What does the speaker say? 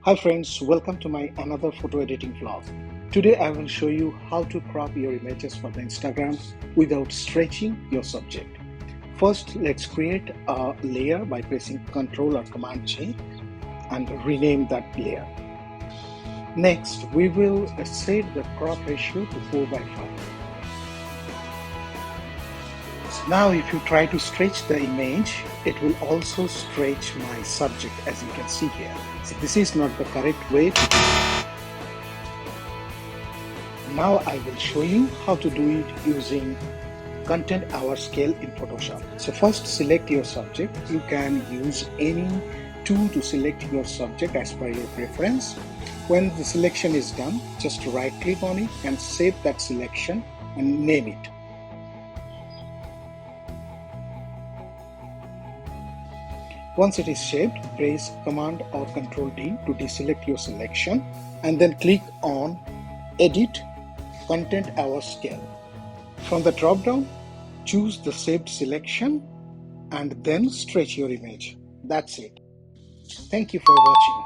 Hi friends, welcome to my another photo editing vlog. Today I will show you how to crop your images for the Instagram without stretching your subject. First, let's create a layer by pressing Ctrl or Command J and rename that layer. Next, we will set the crop ratio to 4:5. Now if you try to stretch the image, it will also stretch my subject, as you can see here. So this is not the correct way to do it. Now I will show you how to do it using content hour scale in Photoshop. So first select your subject. You can use any tool to select your subject as per your preference. When the selection is done, just right click on it and save that selection and name it. Once it is saved, press Command or Ctrl D to deselect your selection and then click on Edit Content Hour Scale. From the drop down, choose the saved selection and then stretch your image. That's it. Thank you for watching.